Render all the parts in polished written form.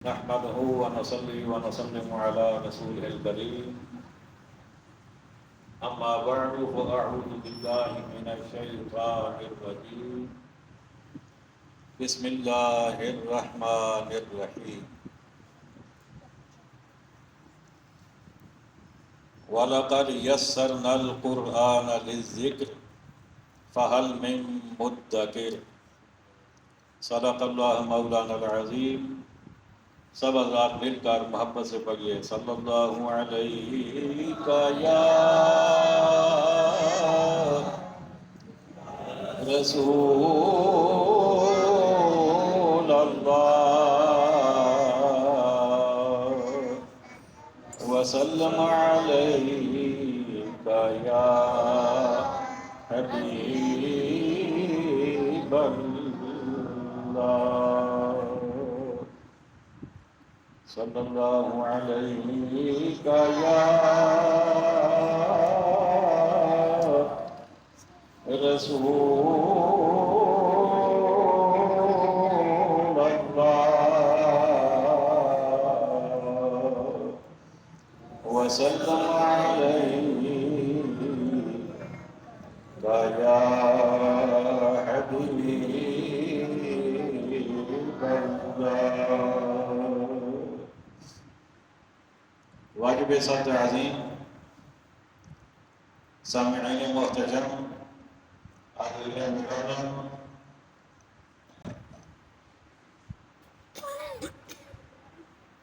نحمده ونصلي ونسلم على رسوله الكريم أما بعد فأعوذ بالله من الشيطان الرجيم بسم الله الرحمن الرحيم وَلَقَدْ يَسَّرْنَا الْقُرْآنَ لِلذِّكْرِ فَهَلْ مِن مُدَّكِرٍ صدق اللہ مولانا العظیم۔ سب حضرات مل کر محبت سے پڑھیے صلی اللہ علیہ یا رسول اللہ وسلم علیہ یا حبیب اللہ صلی اللہ علیہ یا رسول اللہ وسلم علیہ یا حبیب اللہ۔ واجب سات عظیم، سامعین محترم، حاضرین مکرم،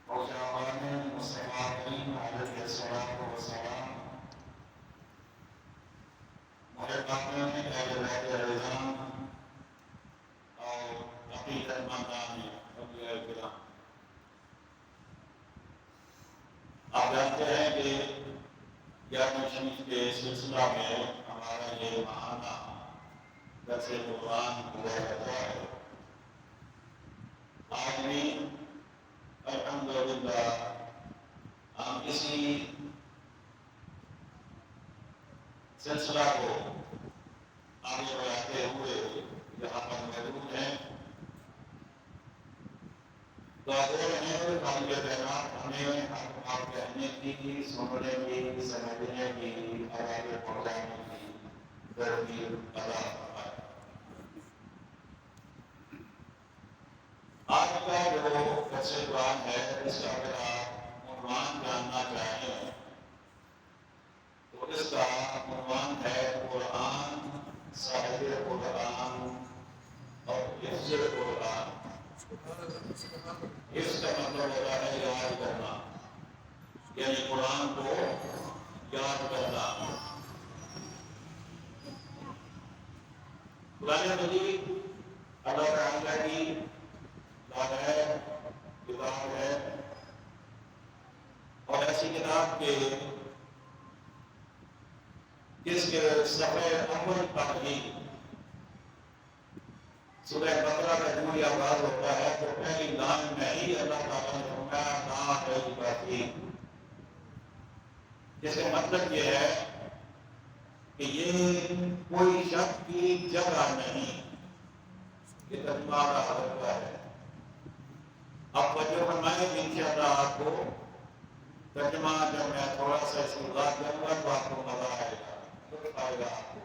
نوجوان مسلمین علیہ الصلوۃ والسلام، محبان اہل بیت رضوان اور حقیقت مندان اولیاء کرام، آپ جانتے ہیں کہ 11ویں شریف کے سلسلہ میں ہمارا یہ ماہانہ درس قرآن ہوا کرتا ہے۔ آج بھی الحمدللہ ہم اسی سلسلہ کو آگے بڑھاتے ہوئے یہاں پر موجود ہیں۔ ہمیں آپ کہنے کی، سننے کی، سمجھنے کی، آگے پہنچانے کی ترغیب عطا فرمائے۔ آج کا جو درس قرآن ہے، اس کا اگر آپ عنوان جاننا چاہیں تو اس کا عنوان ہے قرآن، صاحب قرآن اور حفظ قرآن۔ اس کا مطلب ہوتا ہے یاد کرنا، یعنی قرآن کو یاد کرنا۔ قرآن مجید اللہ تعالیٰ کی لائق کتاب ہے، اور ایسی کتاب کے جس کے صفحے اول پر ہی سورہ بقرہ کا جب یہ آغاز ہوتا ہے تو پہلی لائن میں ہی اللہ تعالیٰ نے فرمایا لا ریب فیہ، جس کا مطلب یہ ہے کہ یہ کوئی شک کی جگہ نہیں، یہ ترجمہ کا حلقہ ہے۔ اب وجہ فرمائے کہ انشاءاللہ آپ کو ترجمہ جب میں تھوڑا سا اس کو وضاحت کروں گا تو آپ کو مزہ آئے گا، لطف آئے گا آپ کو۔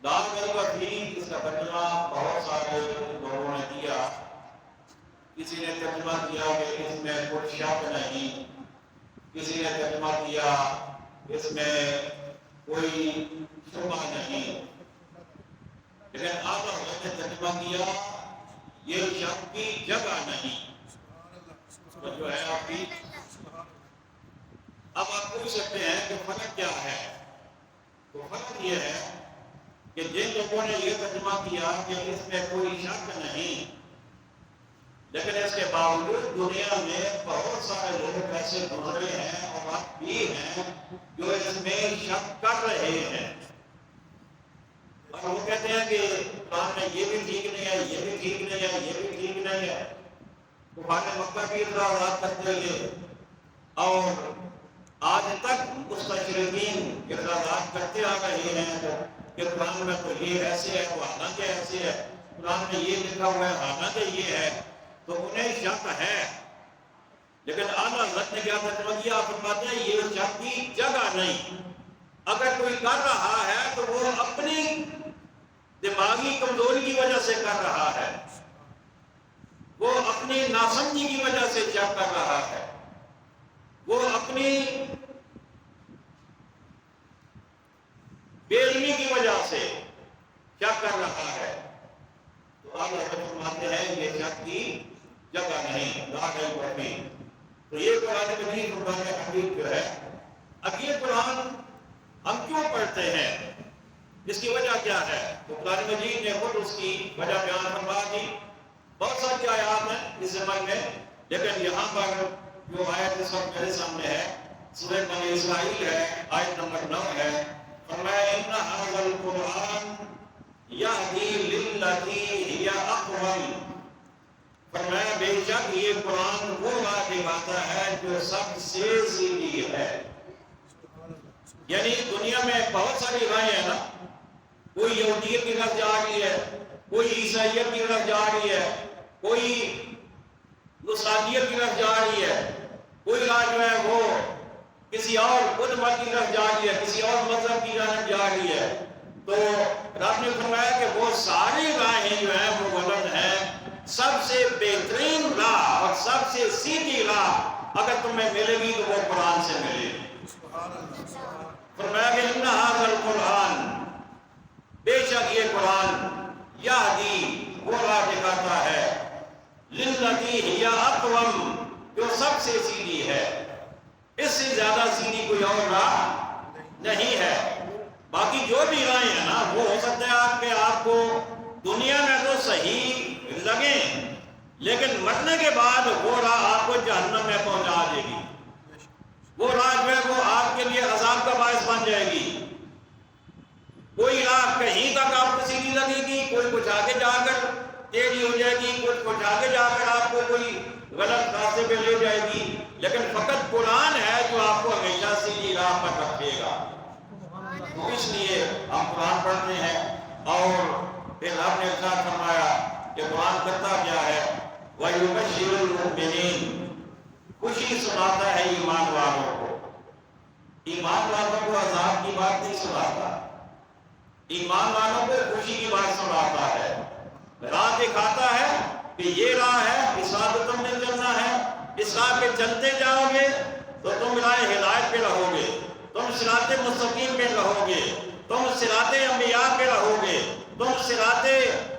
لا ریب فیہ اس کا ترجمہ بہت سارے لوگوں نے دیا۔ کسی نے ترجمہ کیا کہ اس میں کوئی شک نہیں، کسی نے ترجمہ کیا اس میں کوئی شبہ نہیں، لیکن آپ نے ترجمہ کیا یہ شک کی جگہ نہیں، تو جو ہے آپ کی۔ اب آپ پوچھ سکتے ہیں کہ فرق کیا ہے؟ تو فرق یہ ہے کہ جن لوگوں نے یہ ترجمہ کیا کہ اس میں کوئی شک نہیں، لیکن اس کے باوجود دنیا میں بہت سارے لوگ ایسے گزرے ہیں اور اب بھی ہیں جو اس میں شک کر رہے ہیں، اور وہ کہتے ہیں کہ قرآن میں یہ بھی ٹھیک نہیں ہے، یہ بھی ٹھیک نہیں ہے، یہ بھی ٹھیک نہیں ہے۔ کفار مکہ بھی اعتراضات کرتے ہوئے اور آج تک مستشرقین اعتراضات کرتے آ رہے ہیں کہ قرآن میں تو یہ ایسے ہے، تو حالانکہ ایسے ہے، قرآن میں یہ لکھا ہوا ہے حالانکہ یہ ہے۔ تو انہیں شک ہے، لیکن اعلیٰ حضرت نے کیا ترجمہ کیا؟ آپ فرماتے ہیں یہ شک کی جگہ نہیں۔ اگر کوئی کر رہا ہے تو وہ اپنی دماغی کمزوری کی وجہ سے کر رہا ہے، وہ اپنی ناسمجھی کی وجہ سے شک کر رہا ہے، وہ اپنی بے علمی کی وجہ سے شک کر رہا ہے۔ تو آپ فرماتے ہیں یہ شک کی جگہ نہیں، لا ہے وہی۔ تو یہ قرآن مجید قرآن حمید جو ہے، اب یہ قرآن ہم کیوں پڑھتے ہیں، اس کی وجہ کیا ہے؟ تو قرآن مجید نے خود اس کی وجہ بیان فرما دی۔ بہت ساری آیات ہیں اس زمانے میں، لیکن یہاں پر جو آیت اس وقت میرے سامنے ہے سورہ بنی اسرائیل ہے، آیت نمبر 9 ہے۔ فرمایا ان ھذا القرآن یہدی للتی ہی اقوم۔ فرمایا بے شک یہ قرآن وہ راہ دکھاتا ہے جو سب سے سیدھی ہے۔ یعنی دنیا میں بہت ساری راہیں ہیں نا، کوئی یہودیت کی طرف جا رہی ہے، کوئی عیسائیت کی طرف جا رہی ہے، کوئی نصرانیت کی طرف جا رہی ہے، کوئی راہ جو ہے وہ کسی اور بدھ مت کی طرف جا رہی ہے، کسی اور مذہب کی طرف جا رہی ہے۔ تو رب نے فرمایا کہ وہ ساری راہیں جو ہیں وہ غلط ہیں، سب سے بہترین راہ اور سب سے سیدھی راہ اگر تمہیں ملے گی تو وہ قرآن سے ملے گی۔ فرمایا کہ ان ھذا القرآن، بے شک یہ قرآن یہدی وہ راہ دکھاتا ہے، للتی ہی اقوم جو سب سے سیدھی ہے، اس سے زیادہ سیدھی کوئی اور راہ نہیں ہے۔ باقی جو بھی راہیں ہیں نا وہ ہو سکتا ہے آپ کو دنیا میں تو صحیح لگیں، لیکن مرنے کے بعد وہ راہ آپ کو جہنم میں پہنچا دے گی، وہ راہ جو ہے وہ آپ کے لیے عذاب کا باعث بن جائے گی۔ کوئی راہ کہیں تک آپ کو سیدھی لگے گی، کوئی کچھ آگے جا کر تیزی ہو جائے گی، کچھ آگے جا کر آپ کو کوئی غلط راستے پہ لے جائے گی، لیکن فقط قرآن ہے جو آپ کو ہمیشہ سیدھی راہ پر رکھے گا۔ تو اس لیے ہم قرآن پڑھتے ہیں، اور پھر آپ نے ارشاد فرمایا کہ قرآن کرتا کیا ہے؟ وَيُبَشِّرُ الْمُؤْمِنِينَ، خوشی سناتا ہے ایمان والوں کو۔ ایمان والوں کو عذاب کی بات نہیں سناتا، ایمان والوں کو خوشی کی بات سناتا ہے، راہ دکھاتا ہے کہ یہ راہ ہے، اس راہ پہ تم نے چلنا ہے، اس راہ پہ چلتے جاؤ گے تو تم راہ ہدایت پہ رہو گے، تم صراط مستقیم پہ رہو گے، تم صراط انبیاء پہ رہو گے، تم صراط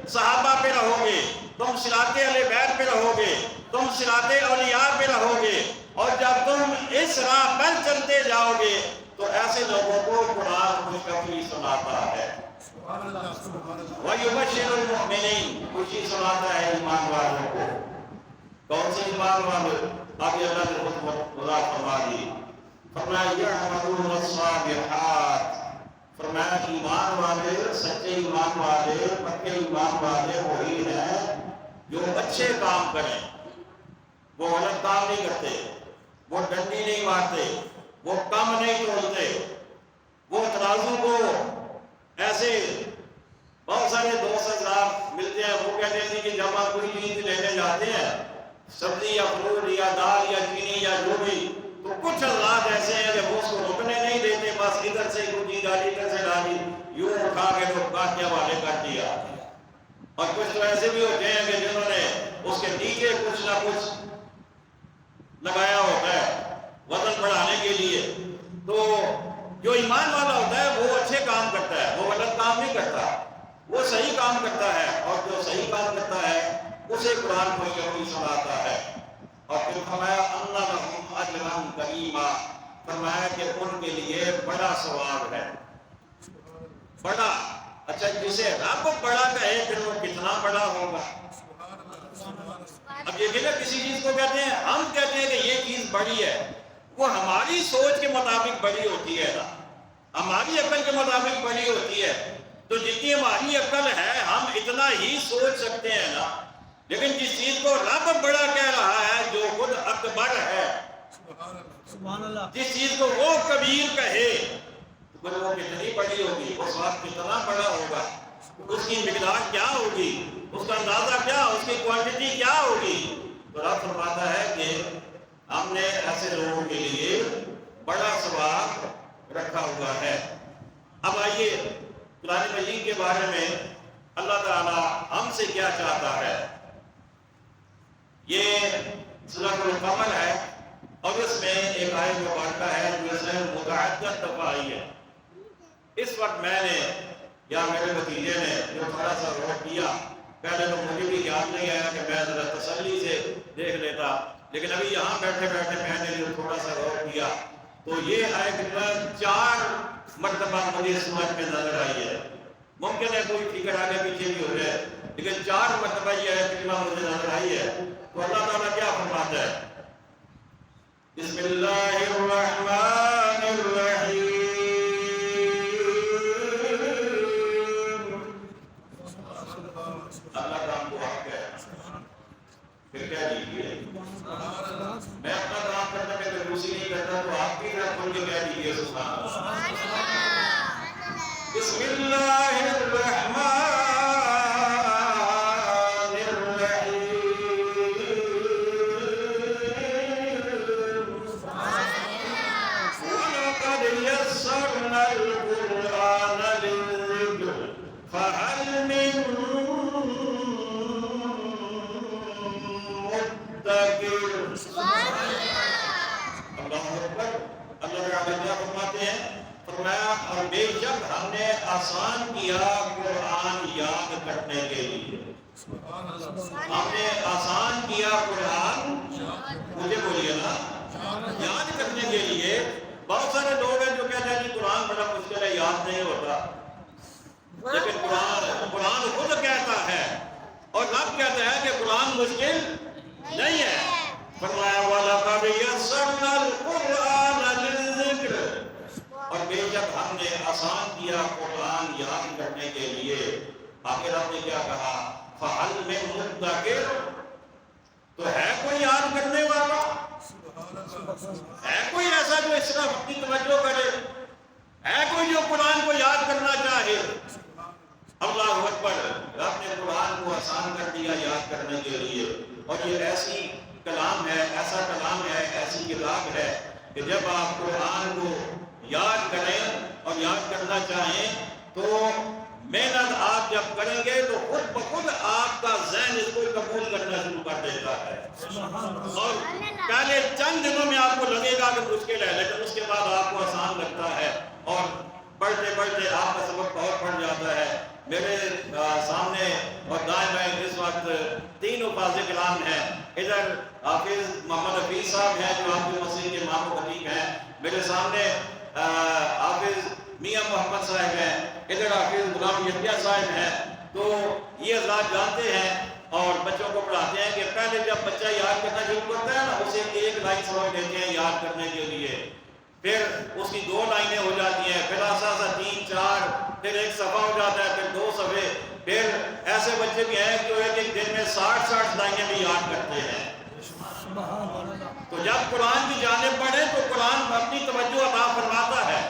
صحابہ پہ رہو گے، تم صراط اہل بیت پہ رہو گے، تم صراط اولیاء پہ رہو گے۔ اور جب تم اس راہ پر چلتے جاؤ گے تو ایسے لوگوں کو قرآن خوشخبری سناتا ہے۔ وَيُبَشِّرُ الْمُؤْمِنِينَ، خوشی سناتا ہے ایمان والوں کو۔ کون سے ایمان والے؟ ابھی اللہ نے وضاحت فرما دی، فرمایا یعملون الصالحات، فرمایا ایمان والے، سچے ایمان والے، پکے ایمان والے وہی ہیں جو اچھے کام کریں، وہ غلط کام نہیں کرتے، وہ ڈنڈی نہیں مارتے، وہ کم نہیں تولتے، وہ ترازو کو ایسے بہت سارے دوست حضرات ملتے ہیں، وہ کہتے ہیں کہ جب آپ کوئی چیز لینے جاتے ہیں، سبزی یا فروٹ یا دال یا چینی یا جو بھی، تو کچھ حضرات ایسے ہیں کہ وہ اس کو رکنے نہیں دیتے، بس ادھر سے کچھ چیز ڈالی، ادھر سے ڈالی، یوں اٹھا کے تو کاٹنے والے کر دیا۔ اور کچھ تو ایسے بھی ہوتے ہیں کہ جنہوں نے اس کے نیچے کچھ نہ کچھ لگایا ہوتا ہے وزن بڑھانے کے لیے۔ تو جو ایمان والا ہوتا ہے وہ اچھے کام کرتا ہے، وہ غلط کام نہیں کرتا، وہ صحیح کام کرتا ہے، اور جو صحیح کام کرتا ہے اسے قرآن خوشخبری سناتا ہے۔ اور پھر فرمایا ان لہم اجرا کریما، فرمایا کہ ان کے لیے بڑا ثواب ہے، بڑا۔ اچھا جسے رب بڑا کہے پھر وہ کتنا بڑا ہوگا؟ اب یہ نا کسی چیز کو کہتے ہیں، ہم کہتے ہیں کہ یہ چیز بڑی ہے، وہ ہماری سوچ کے مطابق بڑی ہوتی ہے نا، ہماری عقل کے مطابق بڑی ہوتی ہے۔ تو جتنی ہماری عقل ہے ہم اتنا ہی سوچ سکتے ہیں نا، لیکن جس چیز کو رب بڑا کہہ رہا ہے جو خود اکبر ہے، جس چیز کو وہ کبیر کہے تو وہ کتنی بڑی ہوگی، اس وقت کتنا بڑا ہوگا، اس کی مقدار کیا ہوگی، اس کا اندازہ کیا، اس کی کوانٹٹی کیا ہوگی۔ مکمل ہے اور اس میں ایک آیت مبارکہ ہے جو اس میں متعدد دفعہ آئی ہے۔ اس وقت میں نے یا میرے بھتیجے نے جو تھوڑا سا غور کیا، پہلے تو مجھے بھی یاد نہیں آیا کہ میں ذرا تسلی سے دیکھ لیتا، لیکن ابھی یہاں بیٹھے بیٹھے میں نے جو تھوڑا سا غور کیا تو یہ آیت 4 مرتبہ مجھے سمجھ میں نظر آئی ہے۔ ممکن ہے کوئی فکر آگے پیچھے بھی ہو جائے، لیکن 4 مرتبہ یہ آیت مجھے نظر آئی ہے۔ تو اللہ تعالیٰ کیا فرماتا ہے؟ بسم اللہ الرحمن الرحیم۔ اللہ کام کو حق ہے، پھر کیا دیجیے؟ میں اپنا کام کرنے میں کنجوسی نہیں کرتا، تو آپ بھی نہ کھول کے کہہ دیجیے سبحان اللہ۔ بسم اللہ الرحمن اور بے شک ہم نے آسان کیا قرآن یاد کرنے کے لیے۔ ہم نے آسان کیا قرآن، مجھے بولیے نا، یاد کرنے کے لیے۔ بہت سارے لوگ ہیں جو کہتے ہیں کہ قرآن بڑا مشکل ہے، یاد نہیں ہوتا، لیکن قرآن خود کہتا ہے اور رب کہتا ہے کہ قرآن مشکل نہیں ہے۔ فرمایا وَلَقَدْ يَسَّرْنَا الْقُرْآنَ لِلذِّكْرِ، اور بے شک ہم نے آسان کیا قرآن یاد کرنے کے لیے۔ آخر رب نے کیا کہا؟ فَهَلْ مِن مُدَّكِرٍ، تو ہے کوئی یاد کرنے والا؟ ہے کوئی ایسا جو اس طرح اپنی توجہ کرے؟ ہے کوئی جو قرآن کو یاد کرنا چاہے؟ اللہ اکبر، رب نے قرآن کو آسان کر دیا یاد کرنے کے لیے۔ اور یہ ایسی کلام ہے، ایسا کلام ہے، ایسی کتاب ہے کہ جب آپ قرآن کو یاد کریں اور یاد کرنا چاہیں تو محنت آپ جب کریں گے تو خود بخود آپ کا ذہن اس کو قبول کرنا شروع کر دیتا ہے، اور پہلے چند دنوں میں آپ کو لگے گا کہ مشکل ہے، لیکن اس کے بعد آپ کو آسان لگتا ہے اور پڑھتے پڑھتے آپ کا سبق بہت بڑھ جاتا ہے۔ میرے سامنے اور دائیں بائیں اس وقت 3 حفاظ کلام ہیں۔ ادھر حافظ محمد حفیظ صاحب ہیں جو آپ کی مسجد کے امام و خطیب ہیں، میرے سامنے حافظ میاں محمد صاحب ہیں، ادھر حافظ غلام یحییٰ صاحب ہیں۔ تو یہ حضرات جانتے ہیں اور بچوں کو پڑھاتے ہیں کہ پہلے جب بچہ یاد کرنا شروع کرتا ہے نا، اسے 1 لائن سمجھ لیتے ہیں یاد کرنے کے لیے، پھر اس کی 2 لائنیں ہو جاتی ہیں، پھر آسا 3 4، پھر 1 صفحہ ہو جاتا ہے، پھر 2 صفحے، پھر ایسے بچے بھی ہیں جو ایک دن میں 60 لائنیں بھی یاد کرتے ہیں۔ تو جب قرآن کی جانب پڑھیں تو قرآن اپنی توجہ عطا فرماتا ہے،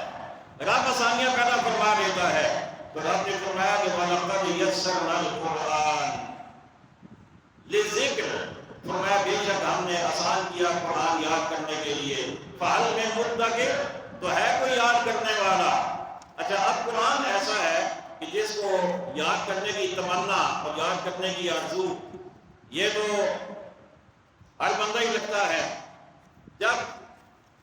رب آسانیاں پیدا فرما دیتا ہے۔ تو رب نے فرمایا کہ وَلَقَدْ يَسَّرْنَا الْقُرْآنَ لِلذِّكْرِ، فرمایا بے شک ہم نے آسان کیا قرآن یاد کرنے کے لیے۔ فَهَلْ مِن مُدَّكِرٍ، تو ہے کوئی یاد کرنے والا؟ اچھا، اب قرآن ایسا ہے کہ جس کو یاد کرنے کی تمنا اور یاد کرنے کی آرزو، یہ تو ہر بندہ ہی لگتا ہے۔ جب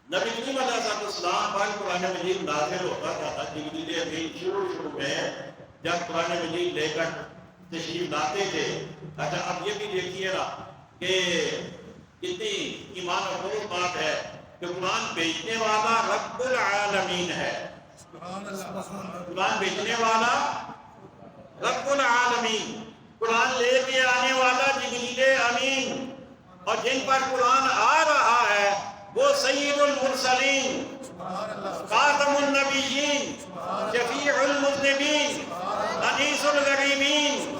نبی کریم علیہ السلام پر قرآن مجید نازل ہوتا تھا، جبریل امین شروع میں جب قرآن مجید لے کر تشریف لاتے تھے، اچھا اب یہ بھی دیکھیے نا کہ کتنی ایمان افروز بات ہے کہ قرآن بھیجنے والا رب العالمین ہے۔ قرآن بھیجنے والا رب العالمین، قرآن لے کے آنے والا جبریل امین، اور جن پر قرآن آ رہا ہے وہ سید المرسلین، خاتم النبیین، شفیع المذنبین، انیس الغریبین،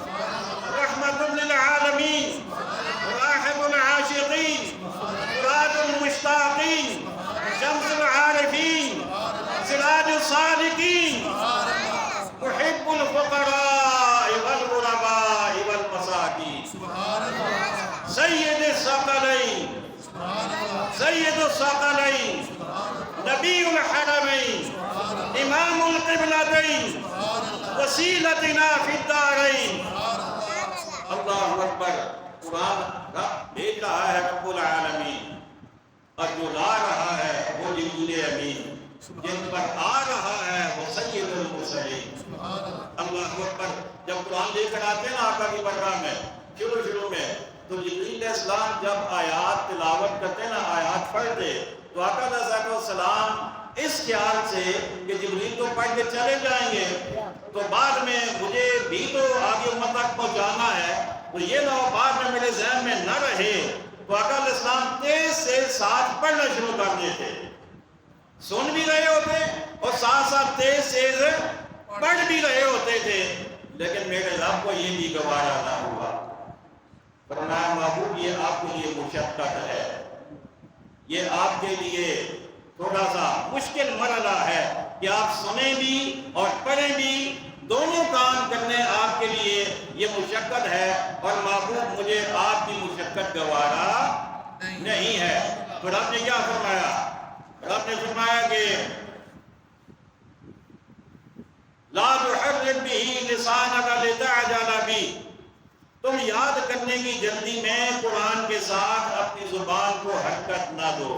رحمت للعالمین، راحت العاشقین، مراد المشتاقین، شمس العارفین، سراج الصالحین، محب الفقراء والغرباء والمساکین، سید الثقلین، سید الثقلین، نبی الحرمین، امام القبلتین، وسیلتنا فی الدارین۔ اللہ اکبر، قرآن بھیج رہا ہے رب العالمین۔ جو لا رہا ہے وہ جبریل امین، جن پر آ رہا ہے وہ سید المرسلین۔ اللہ اکبر۔ جب قرآن لے کر آتے ہیں نا آقا کی بارگاہ میں شروع میں، تو جبریل علیہ السلام جب آیات تلاوت کرتے نا، آیات پڑھتے، تو آقا علیہ السلام اس خیال سے کہ جبریل تو پڑھ کے چلے جائیں گے، تو بعد میں مجھے بھی تو آگے امت تک پہنچانا ہے، تو یہ نہ ہو بعد میں میرے ذہن میں نہ رہے، تو آقا علیہ السلام تیز سے ساتھ پڑھنا شروع کر دیتے، سن بھی رہے ہوتے اور ساتھ ساتھ تیز پڑھ بھی رہے ہوتے تھے، لیکن میرے رب کو یہ بھی گوارا نہ ہوا۔ فرمایا محبوب یہ آپ کے لیے مشقت ہے، یہ آپ کے لیے تھوڑا سا مشکل مرحلہ ہے کہ آپ سنیں بھی اور پڑھیں بھی، دونوں کام کرنے آپ کے لیے یہ مشقت ہے، اور محبوب مجھے آپ کی مشقت گوارا نہیں ہے۔ تو رب نے کیا فرمایا؟ رب نے فرمایا کہ لا تحرک به لسانک لتعجل به، تم یاد کرنے کی جلدی میں قرآن کے ساتھ اپنی زبان کو حرکت نہ دو۔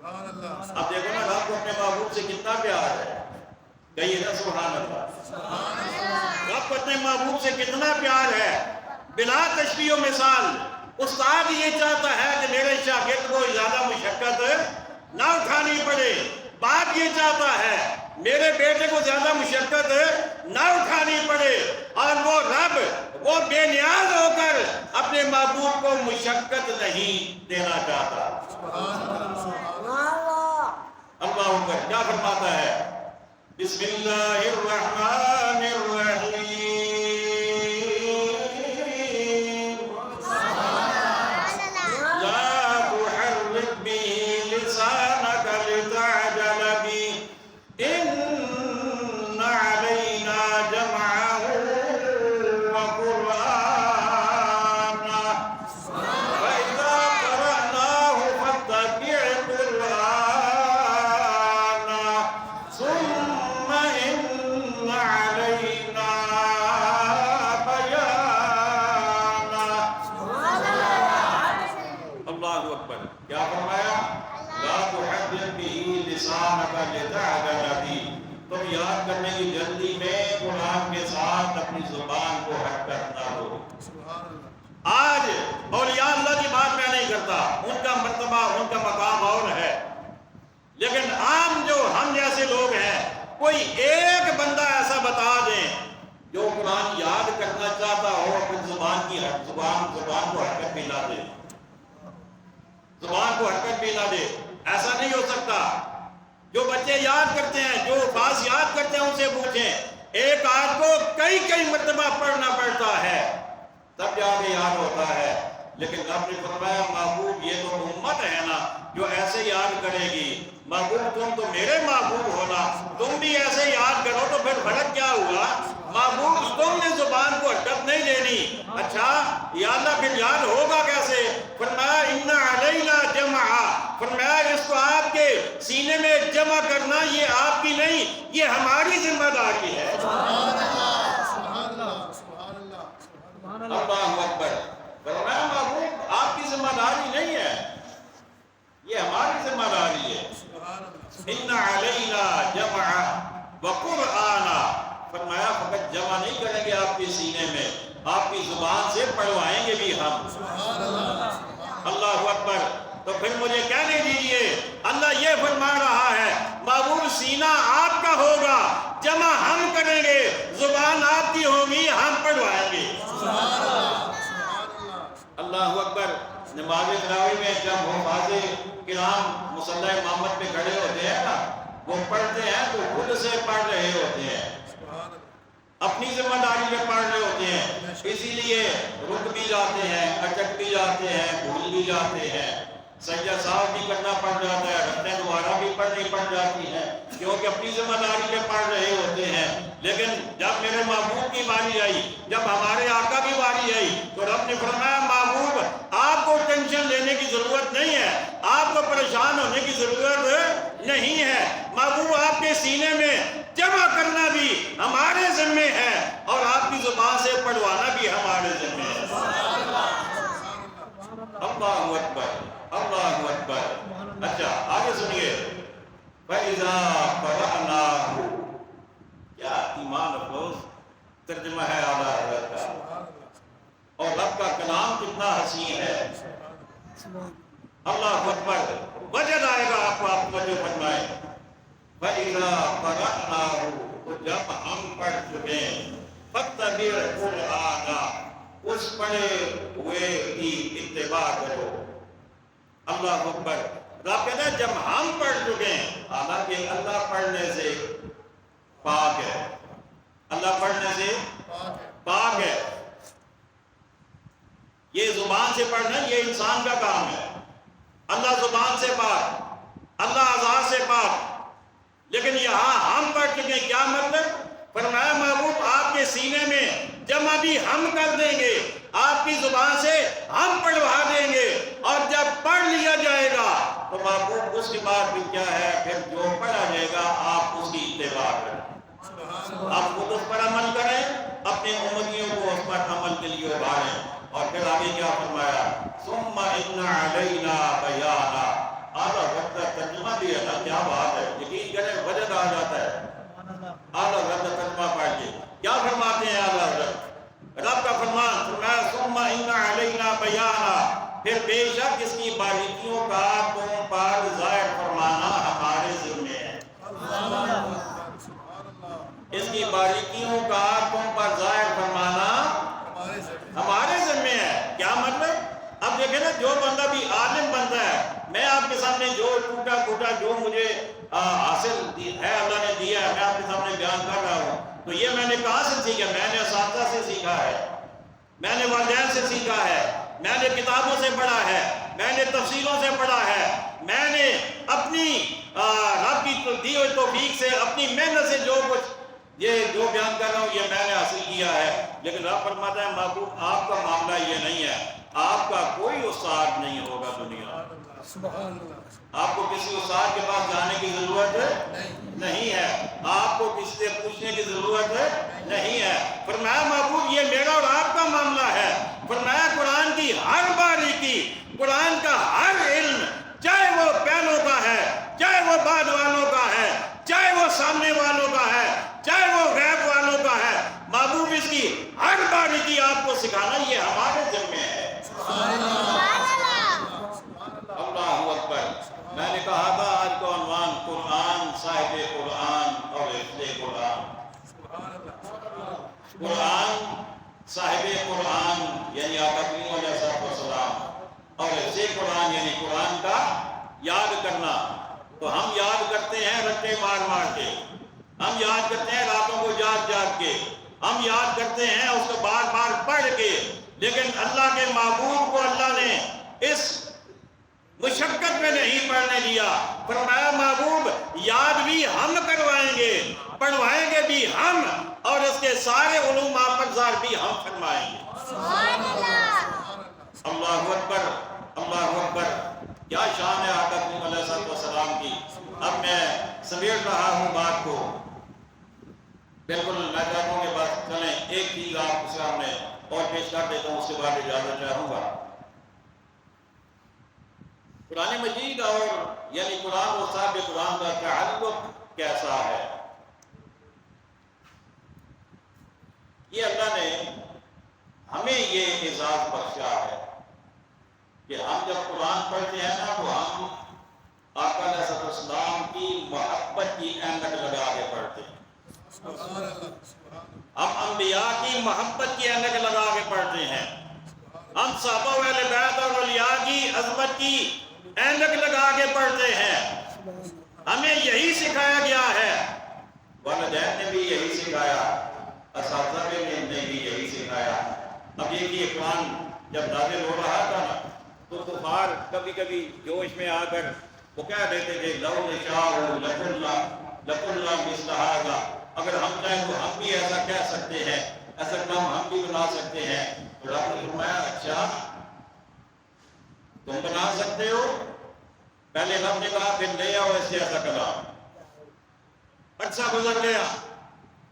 اب دیکھو نا رب کو اپنے محبوب سے کتنا پیار ہے، کہیے نا سبحان اللہ۔ رب کو اپنے محبوب سے کتنا پیار ہے، بلا تشبیہ و مثال۔ استاد یہ چاہتا ہے کہ میرے شاگرد کو زیادہ مشقت نہ اٹھانی پڑے، باپ یہ چاہتا ہے میرے بیٹے کو زیادہ مشقت نہ اٹھانی پڑے، اور وہ رب وہ بے نیاز ہو کر اپنے محبوب کو مشقت نہیں دینا چاہتا۔ اللہ اکبر۔ کیا فرماتا ہے؟ بسم اللہ الرحمن الرحیم، لا تحرک به لسانک لتعجل به، ان علینا جمعہ وقرآن، فإذا قرأناه فاتبع قرآن، ثم إن علينا بيانا۔ اللہ اکبر۔ کیا فرمایا؟ لا تحرک به لسانک لتعجل به، تم یاد کرنے کی جلدی میں قرآن کے ساتھ اپنی زبان کو حرکت نہ دو۔ آج اولیاء اللہ کی بات میں نہیں کرتا، ان کا مرتبہ ان کا مقام اور ہے، لیکن عام جو ہم جیسے لوگ ہیں، کوئی ایک بندہ ایسا بتا دیں جو قرآن یاد کرنا چاہتا ہو، اپنی زبان کو حرکت بھی نہ دے، زبان کو حرکت بھی نہ دے، ایسا نہیں ہو سکتا۔ جو بچے یاد کرتے ہیں، جو بعض یاد کرتے ہیں، ان سے پوچھیں، ایک آیت کو کئی مرتبہ پڑھنا پڑتا ہے تب جا کے یاد ہوتا ہے، لیکن رب نے فرمایا محبوب یہ تو امت ہے نا جو ایسے یاد کرے گی، محبوب تم تو میرے محبوب ہونا، تم بھی ایسے یاد کرو، تو پھر فرق کیا ہوا؟ محبوب تم نے زبان کو حرکت نہیں دینی، اچھا یا اللہ پھر یاد ہوگا کیسے؟ فرمایا ان علینا جمعہ، فرمایا اس کو آپ کے سینے میں جمع کرنا یہ آپ کی نہیں، یہ ہماری ذمہ داری ہے۔ اللہ اکبر۔ فرمایا محبوب آپ کی ذمہ داری نہیں ہے، یہ ہماری ذمہ داری ہے۔ ان علینا جمعہ وقرآنا، فرمایا فقط جمع نہیں کریں گے آپ کے سینے میں، آپ کی زبان سے پڑھوائیں گے بھی ہم۔ اللہ اکبر۔ تو پھر مجھے کہنے دیجئے، اللہ یہ فرما رہا ہے محبوب سینہ آپ کا ہوگا، جمع ہم کریں گے، زبان آپ کی ہوگی، ہم پڑھوائیں گے۔ اللہ اکبر۔ نماز تراویح میں جب حفاظ کرام مصلی امامت پہ کھڑے ہوتے ہیں نا، وہ پڑھتے ہیں تو خود سے پڑھ رہے ہوتے ہیں، اپنی ذمہ داری پہ پڑھ رہے ہوتے ہیں، اسی لیے رک بھی جاتے ہیں، اٹک بھی جاتے ہیں، بھول بھی جاتے ہیں، سجدہ صاحب بھی کرنا پڑ جاتا ہے، رکعتیں دوبارہ بھی پڑھنی پڑ جاتی ہیں، کیونکہ اپنی ذمہ داری پہ پڑھ رہے ہوتے ہیں۔ لیکن جب میرے محبوب کی باری آئی، جب ہمارے آقا کی باری آئی، تو رب نے فرمایا محبوب آپ کو ٹینشن لینے کی ضرورت نہیں ہے، آپ کو پریشان ہونے کی ضرورت نہیں ہے، محبوب آپ کے سینے میں جمع کرنا بھی ہمارے ذمے ہے، اور آپ کی زبان سے پڑھوانا بھی ہمارے ذمے ہے۔ اللہ اکبر، اللہ اکبر۔ اچھا فَإِذَا قَرَأْنَاهُ، کیا ایمان افروز ترجمہ ہے اعلیٰ حضرت کا، اور رب کا کلام کتنا حسین ہے۔ اللہ اکبر، وجد آئے گا آپ کو، آپ توجہ فرمائیں۔ فَإِذَا قَرَأْنَاهُ، تو جب ہم پڑھ چکے، فَاتَّبِعْ الْقُرْآنَ، اس پڑھے ہوئے کی اتباع کرو۔ اللہ اکبر، رب کہتا ہے جب ہم پڑھ چکے ہیں، حالانکہ اللہ پڑھنے سے پاک ہے، اللہ پڑھنے سے پاک ہے، یہ زبان سے پڑھنا یہ انسان کا کام ہے، اللہ زبان سے پاک، اللہ اذان سے پاک، لیکن یہاں ہم پڑھ چکے ہیں، کیا مطلب؟ فرمایا محبوب آپ کے سینے میں جمع بھی ہم کر دیں گے، آپ کی زبان سے ہم پڑھوا دیں گے، اور جب پڑھ لیا جائے گا تو محبوب اس کے بعد بھی کیا ہے، پھر جو پڑھا جائے گا آپ اس کی اتباع کریں، آپ خود اس پر عمل کریں، اپنے امتیوں کو اس پر عمل کے لیے ابھاریں۔ اور پھر آگے کیا فرمایا؟ ثم ان علینا بیانا، آدھا وقت ترجمہ بھی ہے نا، کیا بات ہے، یقین کریں وجد آ جاتا ہے۔ آدھا رب ترجمہ پڑھ کے کیا فرماتے ہیں آدھا رب؟ رب کا فرمان فرمایا ثم ان علینا بیانا، پھر بے شک اس کی باریکیوں کا تم پر ظاہر فرمانا ہمارے ذمہ ہے، اس کی باریکیوں کا تم پر ظاہر فرمانا ہمارے ذمہ ہے۔ کیا مطلب؟ اب دیکھیں نا، جو بندہ بھی عالم بنتا ہے، میں آپ کے سامنے جو ٹوٹا پھوٹا جو مجھے حاصل ہے اللہ نے دیا ہے، میں آپ کے سامنے بیان کر رہا ہوں، تو یہ میں نے کہاں سے سیکھا؟ میں نے اساتذہ سے سیکھا ہے، میں نے والدین سے سیکھا ہے، میں نے کتابوں سے پڑھا ہے، میں نے تفسیروں سے پڑھا ہے، میں نے اپنی رب کی دی ہوئی توفیق سے، اپنی محنت سے جو کچھ یہ جو بیان کر رہا ہوں یہ میں نے حاصل کیا ہے۔ لیکن رب فرماتا ہے محبوب آپ کا معاملہ یہ نہیں ہے، آپ کا کوئی استاد نہیں ہوگا دنیا، آپ کو کسی استاد کے پاس جانے کی ضرورت نہیں ہے، آپ کو کسی سے پوچھنے کی ضرورت نہیں ہے۔ فرمایا محبوب یہ میرا اور آپ کا معاملہ ہے۔ فرمایا قرآن کی ہر باریکی، قرآن کا ہر علم، چاہے وہ پہلوں کا ہے، چاہے وہ بعد والوں کا ہے، چاہے وہ سامنے والوں کا ہے، چاہے وہ غیب والوں کا ہے، محبوب اس کی ہر باریکی آپ کو سکھانا یہ ہمارے ذمہ ہے۔ اللہ اکبر۔ میں نے کہا تھا آج کا عنوان قرآن، صاحب قرآن اور حفظ قرآن۔ قرآن، صاحب قرآن یعنی آقا کریم علیہ السلام، اور حفظ قرآن یعنی قرآن کا یاد کرنا۔ تو ہم یاد کرتے ہیں رٹے مار مار کے، ہم یاد کرتے ہیں راتوں کو جاگ جاگ کے، ہم یاد کرتے ہیں اس کو بار بار پڑھ کے، لیکن اللہ کے محبوب کو اللہ نے اس مشقت میں نہیں پڑھنے دیا۔ فرمایا محبوب یاد بھی ہم کروائیں گے، پڑھوائیں گے بھی ہم، اور اس کے سارے علوم آپ پر ظاہر بھی ہم فرمائیں گے۔ اللہ اکبر، اللہ اکبر، کیا شان ہے آقا کریم علیہ السلام کی۔ اب میں سمیٹ رہا ہوں بات کو، بالکل میں چاہتا ہوں کہ بس چلیں ایک چیز آپ کے سامنے اور پیش کر دیتا ہوں، اس کے بعد اجازت چاہوں گا۔ قرآن مجید اور یعنی قرآن اور صاحب قرآن کا تعلق کیسا ہے؟ یہ اللہ نے ہمیں یہ اعزاز بخشا ہے کہ ہم جب قرآن پڑھتے ہیں نا تو ہم آقا علیہ السلام کی محبت کی اینک لگا کے پڑھتے ہیں، ہم انبیاء کی محبت کی اینک لگا کے پڑھتے ہیں، ہم صحابہ و اہل بیت اور اولیاء کی عظمت کی اینک لگا کے پڑھتے ہیں۔ ہمیں یہی سکھایا گیا ہے، والدین نے بھی یہی سکھایا، اساتذہ نے بھی یہی سکھایا۔ اب یہ کہ قرآن جب نازل ہو رہا تھا نا تو کفار کبھی کبھی جوش میں آ کر وہ کہہ دیتے تھے لو نشاء لقلنا مثل ھذا، اگر ہم چاہیں تو ہم بھی ایسا کہہ سکتے ہیں، ایسا کلام ہم بھی بنا سکتے ہیں۔ تو رب نے فرمایا اچھا تم بنا سکتے ہو؟ پہلے رب نے کہا پھر لے آؤ ایسے ایسا کلام۔ عرصہ گزر گیا،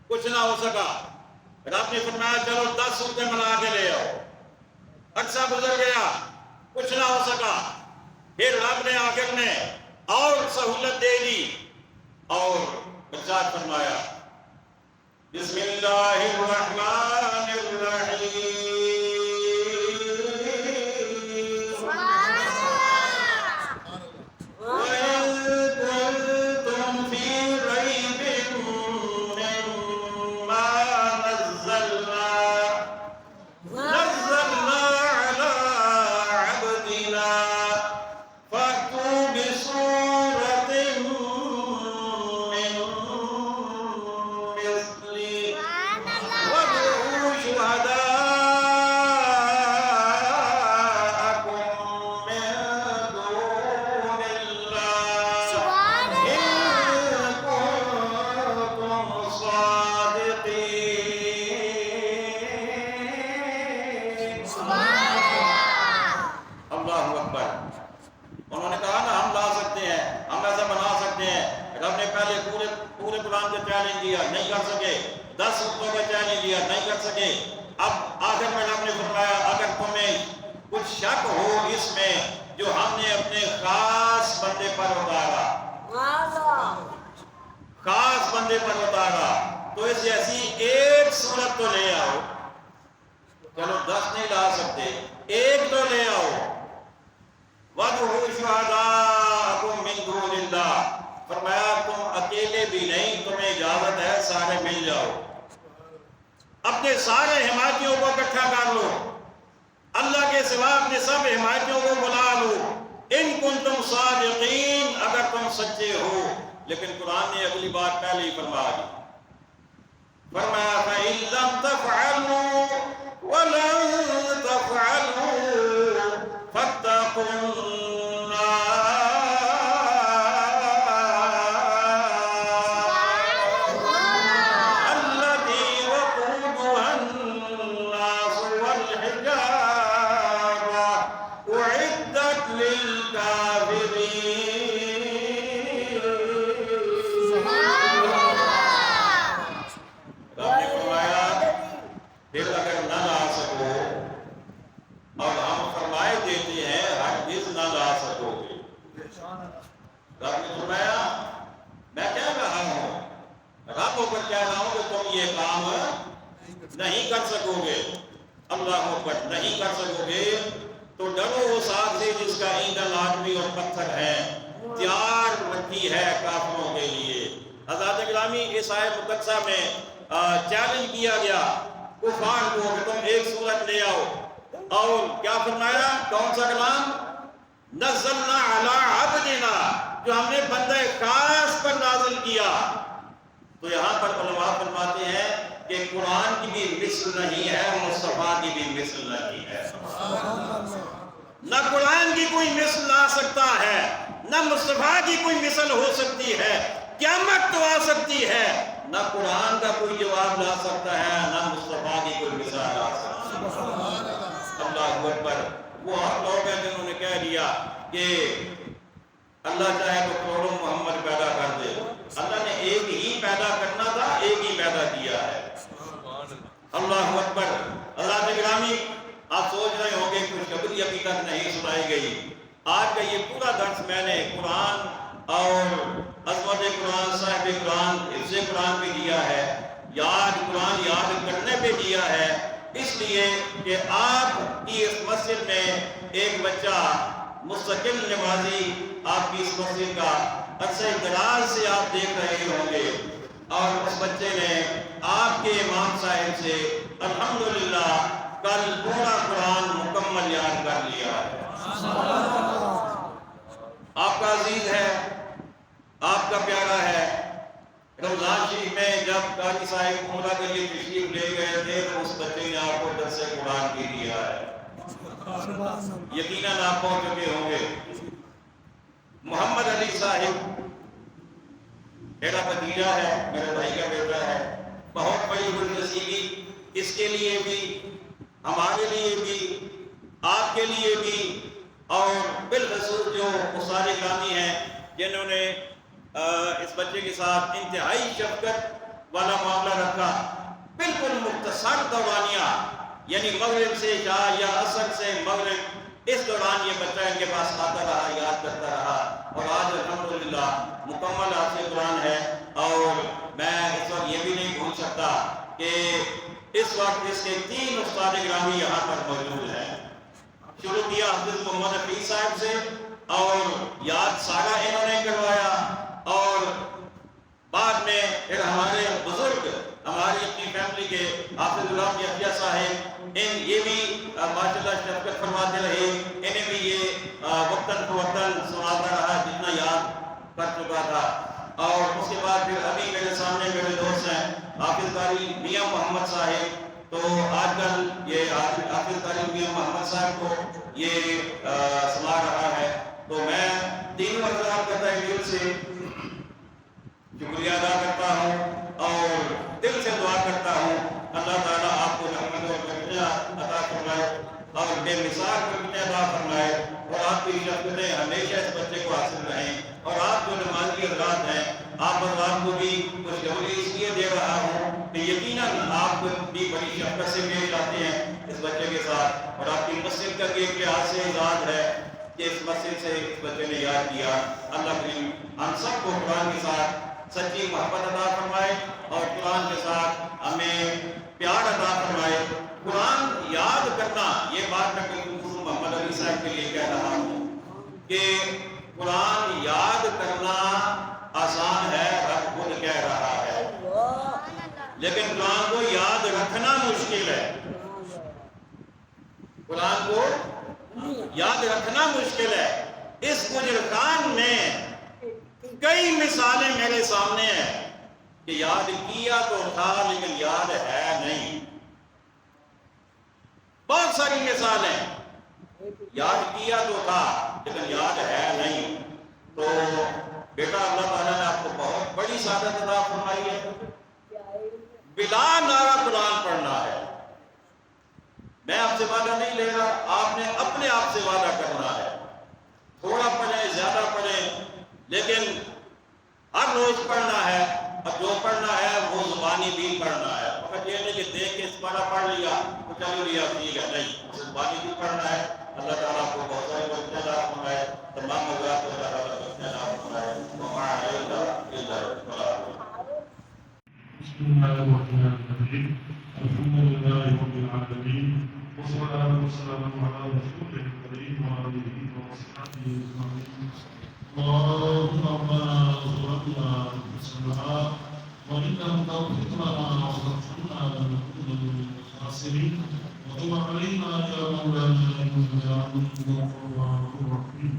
کچھ نہ ہو سکا، رب نے فرمایا چلو 10 صورتیں بنا کے لے آؤ۔ عرصہ گزر گیا، کچھ نہ ہو سکا، پھر رب نے آخر میں اور سہولت دے دی، اور ارشاد فرمایا بسم اللہ الرحمن الرحیم نہیں کر سکے، 10 خطبوں کا چیلنج دیا نہیں کر سکے۔ اب آخر میں آپ نے فرمایا اگر تمہیں کچھ شک ہو اس میں جو ہم نے اپنے خاص بندے پر اتارا، خاص بندے پر اتارا، تو اس جیسی ایک صورت تو لے آؤ۔ چلو 10 نہیں لا سکتے، ایک تو لے آؤ۔ وَادْعُوا شُهَدَاءَكُم مِّن دُونِ اللَّهِ، فرمایا تم اکیلے بھی نہیں، تمہیں اجازت ہے سارے مل جاؤ، اپنے سارے حمایتیوں کو اکٹھا کر لو، اللہ کے سوا اپنے سب حمایتیوں کو بلا لو، ان کنتم صادقین، اگر تم سچے ہو۔ لیکن قرآن نے اگلی بات پہلے ہی فرما دی، فرمایا فَإِن لَّمْ تَفْعَلُوا وَلَن تَفْعَلُوا فَاتَّقُوا النَّارَ نہیں کر سکو گے، اللہ اکبر، نہیں کر سکو گے تو ڈرو اس آگ سے جس کا ایندھن آدمی اور پتھر ہے، تیار رکھی ہے کافروں کے لیے۔ حضرات گرامی، اس آیت مقدسہ میں چیلنج کیا گیا کفار کو کہ تم ایک صورت لے آؤ، اور کیا فرمایا؟ کون سا کلام؟ نزلنا علی عبدنا، جو ہم نے بندہ خاص پر نازل کیا۔ تو یہاں پر علماء فرماتے ہیں کہ قرآن کی بھی مثل نہیں ہے، مصطفیٰ کی بھی مثل نہیں ہے۔ نہ قرآن کی کوئی مثل آ سکتا ہے، نہ مصطفیٰ کی کوئی مثل ہو سکتی ہے، قیامت تو آ سکتی ہے، نہ قرآن کا کوئی جواب لا سکتا ہے، نہ مصطفیٰ کی کوئی مثال آ سکتی ہے۔ اللہ اکبر۔ وہ آپ لوگ ہیں جنہوں نے کہہ دیا کہ اللہ چاہے تو کروڑوں محمد پیدا کر دے، اللہ نے ایک ہی پیدا کرنا تھا، ایک ہی پیدا کیا ہے۔ اللہ اکبر۔ حضرات گرامی، آپ سوچ رہے ہوں گے خوشخبری ابھی تک نہیں سنائی گئی۔ آج کا یہ پورا درس میں نے قرآن اور عظمت قرآن، صاحب قرآن، حفظ قرآن پہ دیا ہے، قرآن یاد کرنے پہ دیا ہے، اس لیے کہ آپ کی اس مسجد میں ایک بچہ مستقل نمازی آپ کی اس مسجد کا عرصہ دراز سے آپ دیکھ رہے ہوں گے، اور اس بچے نے آپ کے امام صاحب سے الحمدللہ کل پورا قرآن مکمل یاد کر لیا ہے۔ آپ کا عزیز ہے، آپ کا پیارا ہے۔ رمضان شریف میں جب قاری صاحب عمرہ کے لیے تشریف لے گئے تھے تو اس بچے نے آپ کو درس قرآن بھی دیا ہے، یقیناً آپ پہنچ چکے ہوں گے۔ محمد علی صاحب میرا بھتیجا ہے، میرے بھائی کا بیٹا ہے، بہت بڑی خوش نصیبی اس کے لیے بھی، ہمارے لیے بھی، آپ کے لیے بھی، اور بالخصوص جو استاد گرامی ہیں جنہوں نے اس بچے کے ساتھ انتہائی شفقت والا معاملہ رکھا۔ بالکل مختصر دورانیہ، یعنی مغرب سے عشاء یا عصر سے مغرب، اس دوران یہ بچہ ان کے پاس آتا رہا، یاد کرتا رہا، اور آج الحمدللہ مکمل حافظ قرآن ہے۔ وقت اس کے 3 استاد گرامی یہاں پر موجود ہیں۔ شروع کیا حضرت محمد حفیظ صاحب سے اور یاد سارا انہوں نے کروایا، اور بعد میں پھر ہمارے بزرگ ہماری اپنی فیملی کے حافظ غلام یحییٰ صاحب، یہ بھی ماشاءاللہ شرکت فرماتے رہے، انہیں بھی یہ وقتاً فوقتاً سناتا رہا جتنا یاد کر چکا تھا۔ اور اس کے بعد پھر ابھی میرے سامنے میرے دوست ہیں حافظ قاری میاں محمد صاحب، تو آج کل یہ حافظ قاری میاں محمد صاحب کو یہ سنا رہا ہے، تو میں تینوں حضرات کا تہہ دل سے شکریہ ادا کرتا ہوں اور دل سے دعا کرتا ہوں اللہ تعالیٰ آپ کو رحمت اور برکتیں عطا فرمائے اور بے مثال برکتیں عطا فرمائے، اور آپ کی شفقتیں ہمیشہ اس بچے کو حاصل رہیں، اور آپ جو نمازی حضرات ہیں آپ حضرات کو بھی خوشخبری اس لیے دے رہا ہوں کہ یقیناً آپ بھی بڑی شفقت سے پیش آتے ہیں اس بچے کے ساتھ، اور آپ کی مسجد کا ایک لحاظ سے اعزاز ہے کہ اس مسجد سے اس بچے نے یاد کیا۔ اللہ کریم ہم سب کو قرآن کے ساتھ سچی محبت عطا فرمائے اور قرآن کے ساتھ ہمیں پیار عطا فرمائے۔ قرآن یاد کرنا، یہ بات میں بالکل محمد علی صاحب کے لیے کہہ رہا ہوں کہ قرآن یاد کرنا آسان ہے، رب خود کہہ رہا ہے، لیکن قرآن کو یاد رکھنا مشکل ہے۔ قرآن کو یاد رکھنا مشکل ہے۔ اس گجرخان میں کئی مثالیں میرے سامنے ہیں کہ یاد کیا تو تھا لیکن یاد ہے نہیں، بہت ساری مثالیں، یاد کیا تو تھا لیکن یاد ہے نہیں۔ تو بیٹا اللہ تعالیٰ نے آپ کو بہت بڑی سعادت عطا فرمائی ہے، بلا نعرہ قرآن پڑھنا ہے۔ میں آپ سے وعدہ نہیں لے رہا، آپ نے اپنے آپ سے وعدہ کرنا ہے، تھوڑا پڑھیں زیادہ پڑھیں لیکن ہر روز پڑھنا ہے، اور جو پڑھنا ہے وہ زبانی بھی پڑھنا ہے۔ فقط یہ نہیں کہ دیکھ کے اس بارہ پڑھ لیا تو چلو لیا ٹھیک ہے، نہیں، زبانی بھی پڑھنا ہے۔ اللہ تعالیٰ کو بہت سارے برکتیں عطا فرمائے، تمام حضرات کو اللہ تعالیٰ برکتیں عطا فرمائے۔ وما علینا الا البلاغ۔ بسم الله الرحمن الرحيم الحمد لله رب العالمين والصلاة والسلام على رسوله الكريم وآله وصحبه أجمعين اللهم ربنا ظلمنا أنفسنا وإن لم تغفر لنا وترحمنا لنكونن من الخاسرين وتب علينا يا مولانا إنك أنت الغفور الرحيم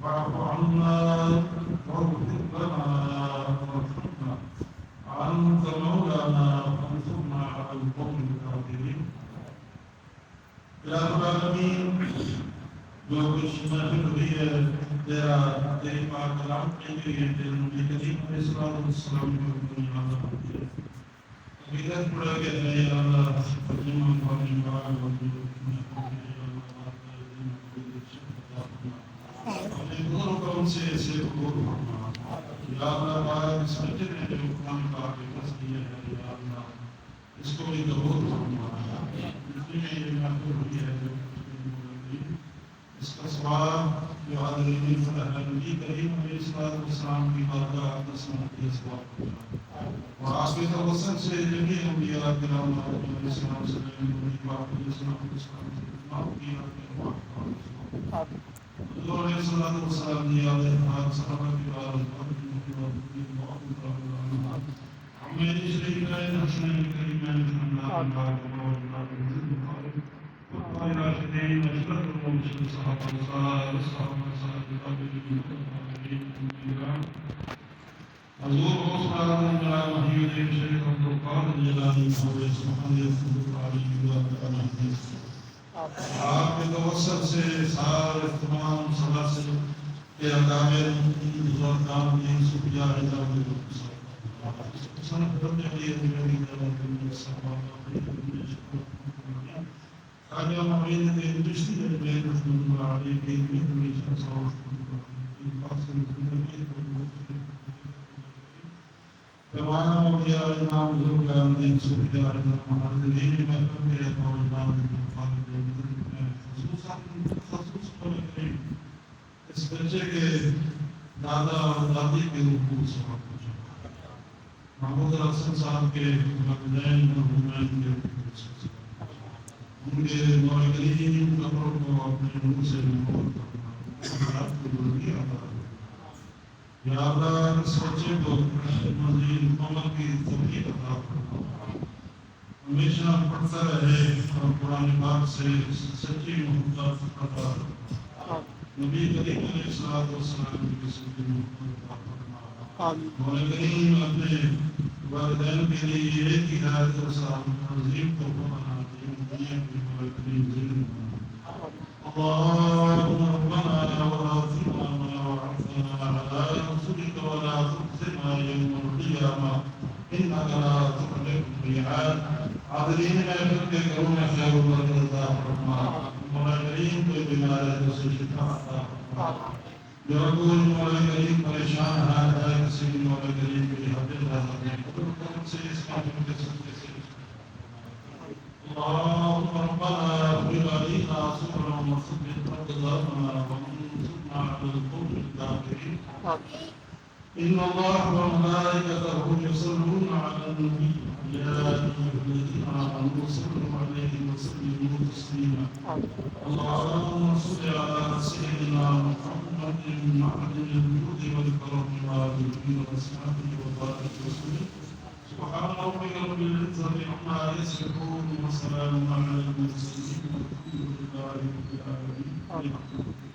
واعف عنا واغفر لنا وارحمنا أنت مولانا فانصرنا على القوم الكافرين يا رب العالمین، جو کچھ محفل ہوئی ہے تیرے پاک کلام کے لیے تیرے نبی کریم علیہ الصلوۃ والسلام کو بنیاد بناتی ہے۔ عقیدت پڑھا کہ ہے یا اللہ ترجمہ قرآن پاک اپنے نور و کرم سے اسے قبول فرما۔ یا اللہ پاک اس بچے نے جو قرآن پاک کے پاس کیا ہے یا اللہ اس کو بھی قبول فرما۔ جتنی میں یہ محفل ہوئی ہے اس کا ثواب جو حاضرین فتح نبی کریم علیہ السلام کی بارگاہ اقدس میں کی ثواب اور آپ کے توسل سے جميع انبیاء کرام علیہ السلام سے نبی پاک علیہ السلام کے ساتھ معاف کیا کہ حضور علیہ الصلوۃ والسلام نے علیہ پاک صحابہ کی بارگاہ ہمیں اس لیے حسن کریم اللہ پاک راشدين أشرف المرسلين صحابة حضور أسرى على محيط الشيخ عبد القادر الجيلاني وعلى سبحانه وتعالى آپ کے توسل سے سارے تمام سلاسل کے اکابر بزرگان کی سبحیہ اعظام سنت کرنے کے لیے میری دعوت سبحانہ آج ہم امید ہے کہ دوسری میں رحمۃ اللہ علیہ کے میں صاحب تمام اولیاء امام بزرگان دین صوفیاء حاضرین محفل کے موجودان خصوصاً اس بچے کے دادا اور دادی کے روح کو سبق پہنچا محمود الحسن صاحب کے والدین مرحومین کے ان کے موالدین قبروں کو اپنے نور سے نور کرنا کو ضروری عطا کرنا یا اللہ اس بچے کو مزید عمر کی توفیق عطا کرنا ہمیشہ پڑھتا رہے اور قرآن پاک سے سچی محبت عطا کرنا نبی کریم علیہ الصلوۃ والسلام کی سچی محبت عطا کرنا مولا کریم اپنے والدین کے لیے ایک ہی ہدایت رسا عظیم تحفہ بنا دے دنیا کی مولا کریم ذل اللهم ربنا ولا تحرمنا ما وعدتنا على رسلك ولا تخزنا يوم القيامة إنك لا تخلف الميعاد عادلين میں کے گھروں میں خیر و برکت عطا فرما مولا کریم کوئی بیماری سے شفا عطا فرما جو کوئی مولا کریم پریشان ہے کسی بھی مولا کریم کی حاجت ہے سے اس کام کے صدقے سے اللهم ربنا اغفر لنا صبرا وثبت أقدامنا وانصرنا على القوم الكافرين إن الله وملائكته يصلون على النبي يا أيها الذين آمنوا صلوا عليه وسلموا تسليما اللهم صل على سيدنا محمد معدن الجود والكرم والعافية وأصحابه وبارك وسلم سبحان ربك رب العزة عما يصفون وسلام على المرسلين والحمد لله رب العالمين